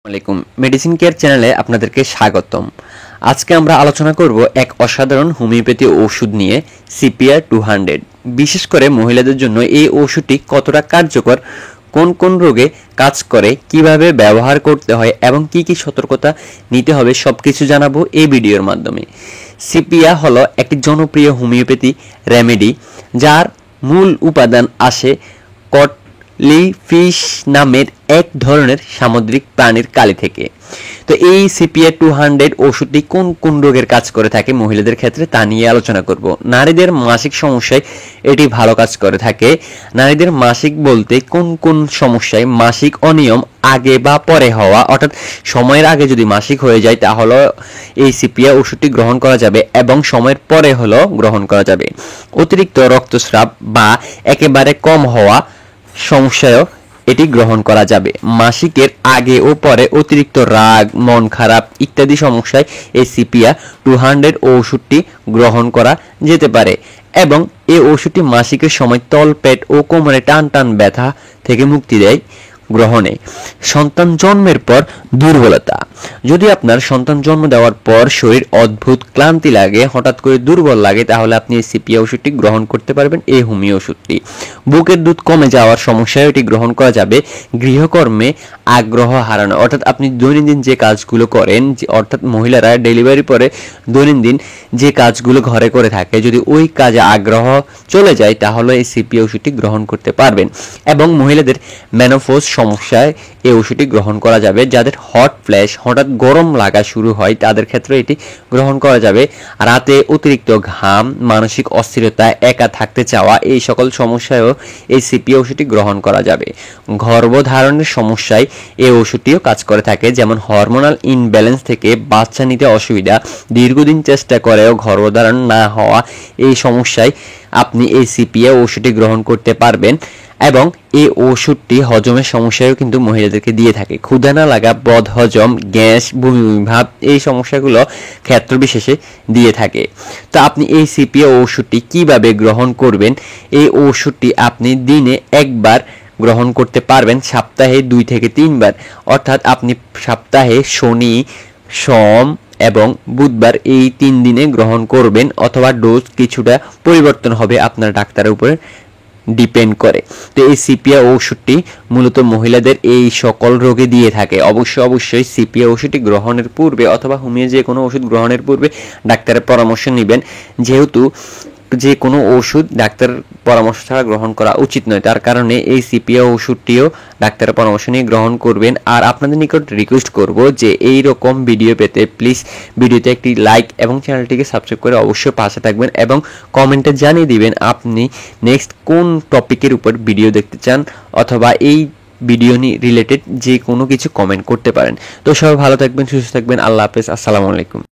আসসালামাইকুম medicine care চ্যানেলে আপনাদেরকে স্বাগতম। আজকে আমরা আলোচনা করব এক অসাধারণ হোমিওপ্যাথি ওষুধ নিয়ে সিপিআর 200। বিশেষ করে মহিলাদের জন্য এই ওষুধটি কতটা কার্যকর, কোন কোন রোগে কাজ করে, কিভাবে ব্যবহার করতে হয় এবং কি কি সতর্কতা নিতে হবে সবকিছু জানাবো এই ভিডিওর মাধ্যমে। সিপিআর হলো একটি জনপ্রিয় হোমিওপ্যাথি রেমেডি যার মূল উপাদান আসে কটলিফিশ নামের এক ধরনের সামুদ্রিক প্রাণীর কালি থেকে। তো এই সিপিআর 200 ওষুধটি কোন কোন রোগের কাজ করে থাকে মহিলাদের ক্ষেত্রে তা নিয়ে আলোচনা করব। নারীদের মাসিক সমস্যায় এটি ভালো কাজ করে থাকে। নারীদের মাসিক বলতে কোন কোন সমস্যায় মাসিক অনিয়ম আগে বা পরে হওয়া, অর্থাৎ সময়ের আগে যদি মাসিক হয়ে যায় তাহলে এই সিপিআর ওষুধটি গ্রহণ করা যাবে এবং সময়ের পরে হলো গ্রহণ করা যাবে। অতিরিক্ত রক্তস্রাব বা একেবারে কম হওয়া সমস্যায়ও এটি গ্রহণ করা যাবে। মাসিকের আগে ও পরে অতিরিক্ত রাগ, মন খারাপ ইত্যাদি সমস্যায় এই সিপিআর 200 ওষুধটি গ্রহণ করা যেতে পারে এবং এই ওষুধটি মাসিকের সময় তলপেট ও কোমরে টান টান ব্যথা থেকে মুক্তি দেয় গ্রহণে। সন্তান জন্মের পর দুর্বলতা, যদি আপনার সন্তান জন্ম দেওয়ার পর শরীর অদ্ভুত ক্লান্তি লাগে, হঠাৎ করে দুর্বল লাগে, তাহলে আপনি এই সিপিআর ওষুধটি গ্রহণ করতে পারবেন এই হোমিও ওষুধটি। বুকের দুধ কমে যাওয়ার সমস্যায় এটি গ্রহণ করা যাবে। গৃহকর্মে আগ্রহ হারানো, অর্থাৎ আপনি দৈনন্দিন যে কাজগুলো করেন, অর্থাৎ মহিলারা ডেলিভারি পরে দৈনন্দিন যে কাজগুলো ঘরে করে থাকে, যদি ওই কাজে আগ্রহ চলে যায় তাহলে এই সিপিআর ওষুধটি গ্রহণ করতে পারবেন। এবং মহিলাদের মেনোপজ সমস্যায় এই ওষুধটি গ্রহণ করা যাবে। যাদের হট ফ্ল্যাশ, হঠাৎ গরম লাগা শুরু হয় তাদের ক্ষেত্রে এটি গ্রহণ করা যাবে। রাতে অতিরিক্ত ঘাম, মানসিক অস্থিরতা, একা থাকতে চাওয়া এই সকল সমস্যায়ও এই সিপিআর ওষুধটি গ্রহণ করা যাবে। গর্ভধারণের সমস্যায় এই ওষুধটিও কাজ করে থাকে, যেমন হরমোনাল ইনব্যালেন্স থেকে বাচ্চা নিতে অসুবিধা, দীর্ঘদিন চেষ্টা করেও গর্ভধারণ না হওয়া এই সমস্যায় আপনি এই সিপিআর ওষুধটি গ্রহণ করতে পারবেন। এবং এই ওষুধটি হজমের সমস্যাও কিন্তু মহিলাদেরকে দিয়ে থাকে। ক্ষুধা না লাগা, বদহজম, গ্যাস, বমি ভাব এই সমস্যাগুলো ক্ষেত্র বিশেষে দিয়ে থাকে। তো আপনি এই সিপিআর ওষুধটি কিভাবে গ্রহণ করবেন? এই ওষুধটি আপনি দিনে একবার গ্রহণ করতে পারবেন, সপ্তাহে 2 থেকে 3 বার, অর্থাৎ আপনি সপ্তাহে শনি, সোম এবং বুধবার এই 3 দিনে গ্রহণ করবেন, অথবা ডোজ কিছুটা পরিবর্তন হবে আপনার ডাক্তারের উপরে ডিপেন্ড করে। তো এই সিপিআর ওষুধটি মূলত মহিলাদের এই সকল রোগে দিয়ে থাকে। অবশ্যই সিপিআর ওষুধটি গ্রহণের পূর্বে অথবা হোমিও যে কোনো ওষুধ গ্রহণের পূর্বে ডাক্তারের পরামর্শ নেবেন, যেহেতু যে কোনো ওষুধ ডাক্তারের পরামর্শ ছাড়া গ্রহণ করা উচিত নয়। তার কারণে এই সিপিআর ওষুধটিও ডাক্তারের পরামর্শ নিয়ে গ্রহণ করবেন। আর আপনাদের নিকট রিকোয়েস্ট করব যে এই রকম ভিডিও পেতে প্লিজ ভিডিওতে একটি লাইক এবং চ্যানেলটিকে সাবস্ক্রাইব করে অবশ্যই পাশে থাকবেন এবং কমেন্টে জানিয়ে দিবেন আপনি নেক্সট কোন টপিকের উপর ভিডিও দেখতে চান, অথবা এই ভিডিও নিয়ে রিলেটেড যে কোনো কিছু কমেন্ট করতে পারেন। তো সবাই ভালো থাকবেন, সুস্থ থাকবেন। আল্লাহ হাফেজ, আসসালামু আলাইকুম।